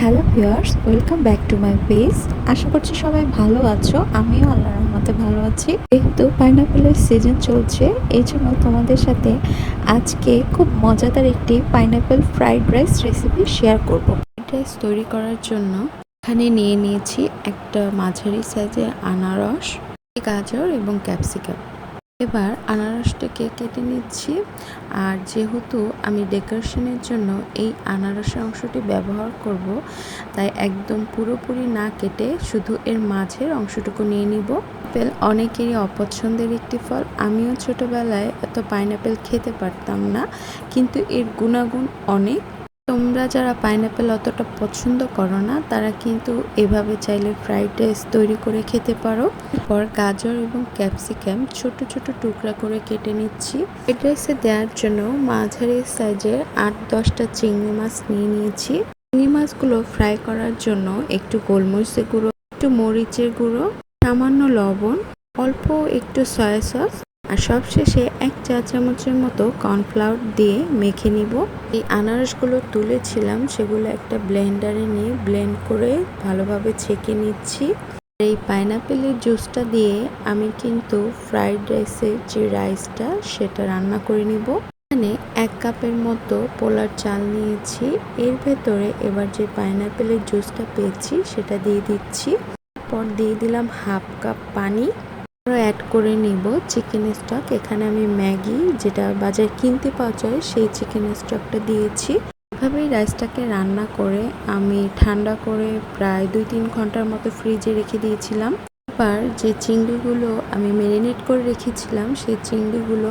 Hello viewers, welcome back to my page. আশা করছি সবাই ভালো আছো। আমিও আল্লাহর রহমতে ভালো আছি। যেহেতু পাইনাপেলের সিজন চলছে, এই জন্য তোমাদের সাথে আজকে খুব মজাদার একটি pineapple fried rice recipe share করব। ফ্রাইড রাইস তৈরি করার জন্য এখানে নিয়ে নিয়েছি একটা মাঝারি সাইজের আনারস, গাজর এবং ক্যাপসিকাম। এবার আনারসটাকে কেটে নিচ্ছি। আর যেহেতু আমি ডেকোরেশনের জন্য এই আনারসের অংশটি ব্যবহার করব, তাই একদম পুরোপুরি না কেটে শুধু এর মাঝের অংশটুকু নিয়ে নিব। আপেল অনেকেরই অপছন্দের একটি ফল। আমিও ছোটোবেলায় এত পাইনাপেল খেতে পারতাম না, কিন্তু এর গুণাগুণ অনেক। তোমরা যারা পাইনাপেল অতটা পছন্দ করো না, তারা কিন্তু এভাবে চাইলে ফ্রাইড রাইস তৈরি করে খেতে পারো। এরপর গাজর এবং ক্যাপসিকাম ছোট ছোট টুকরা করে কেটে নিচ্ছি। ফ্রাইড রাইসে দেওয়ার জন্য মাঝারি সাইজের 8-10টা চিংড়ি মাছ নিয়ে নিয়েছি। চিংড়ি মাছগুলো ফ্রাই করার জন্য একটু গোলমরিচের গুঁড়ো, একটু মরিচের গুঁড়ো, সামান্য লবণ, অল্প একটু সয়া সস আর সবশেষে 1 চা চামচের মতো কর্নফ্লাওয়ার দিয়ে মেখে নিব। এই আনারসগুলো তুলেছিলাম, সেগুলো একটা ব্লেন্ডারে নিয়ে ব্লেন্ড করে ভালোভাবে ছেঁকে নিচ্ছি। এই পাইনাপেলের জুসটা দিয়ে আমি কিন্তু ফ্রাইড রাইসের যে রাইসটা সেটা রান্না করে নিব। এখানে 1 কাপের মতো পোলার চাল নিয়েছি। এর ভেতরে এবার যে পাইনাপেলের জুসটা পেয়েছি সেটা দিয়ে দিচ্ছি। তারপর দিয়ে দিলাম 1/2 কাপ পানি। অ্যাড করে নিব চিকেন স্টক। এখানে আমি ম্যাগি, যেটা বাজারে কিনতে পাওয়া যায়, সেই চিকেন স্টকটা দিয়েছি। এভাবেই রাইসটাকে রান্না করে আমি ঠান্ডা করে প্রায় 2-3 ঘন্টার মতো ফ্রিজে রেখে দিয়েছিলাম। এবার যে চিংড়িগুলো আমি ম্যারিনেট করে রেখেছিলাম, সেই চিংড়িগুলো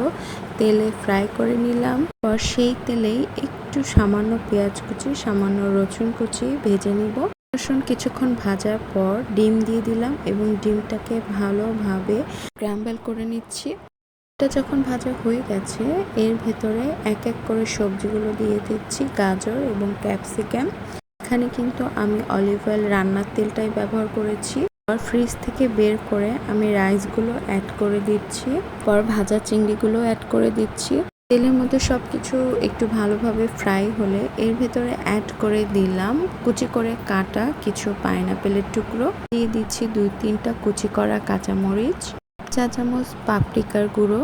তেলে ফ্রাই করে নিলাম। পর সেই তেলেই একটু সামান্য পেঁয়াজ কুচি, সামান্য রসুন কুচি ভেজে নিব। রসুন কিছুক্ষণ ভাজার পর ডিম দিয়ে দিলাম এবং ডিমটাকে ভালোভাবে স্ক্র্যাম্বল করে নিচ্ছি। এটা যখন ভাজা হয়ে গেছে, এর ভেতরে এক এক করে সবজিগুলো দিয়ে দিচ্ছি, গাজর এবং ক্যাপসিকাম। এখানে কিন্তু আমি অলিভ অয়েল রান্নার তেলটাই ব্যবহার করেছি। ফ্রিজ থেকে বের করে আমি রাইসগুলো অ্যাড করে দিচ্ছি। পর ভাজা চিংড়িগুলো অ্যাড করে দিচ্ছি। তেলের মধ্যে সবকিছু একটু ভালোভাবে ফ্রাই হলে এর ভেতরে অ্যাড করে দিলাম কুচি করে কাটা কিছু পাইনাপেলের টুকরো, দিয়ে দিচ্ছি 2-3টা কুচি করা কাঁচামরিচ, 1 চা চামচ পাপরিকার গুঁড়ো,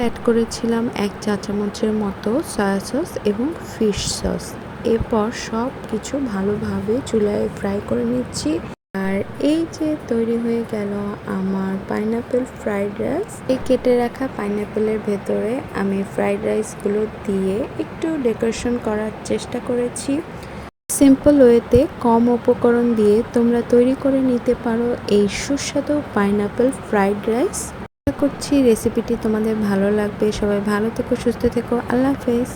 অ্যাড করেছিলাম 1 চা চামচের মতো সয়া সস এবং ফিশ সস। এরপর সব কিছু ভালোভাবে চুলায় ফ্রাই করে নিচ্ছি। আর এই যে তৈরি হয়ে গেল আমার পাইনাপেল ফ্রাইড রাইস। এই কেটে রাখা পাইনাপেলের ভেতরে আমি ফ্রাইড রাইসগুলো দিয়ে একটু ডেকোরেশন করার চেষ্টা করেছি। সিম্পল ওয়েতে কম উপকরণ দিয়ে তোমরা তৈরি করে নিতে পারো এই সুস্বাদু পাইনাপেল ফ্রাইড রাইস। আশা করছি রেসিপিটি তোমাদের ভালো লাগবে। সবাই ভালো থেকো, সুস্থ থেকো। আল্লাহ হাফেজ।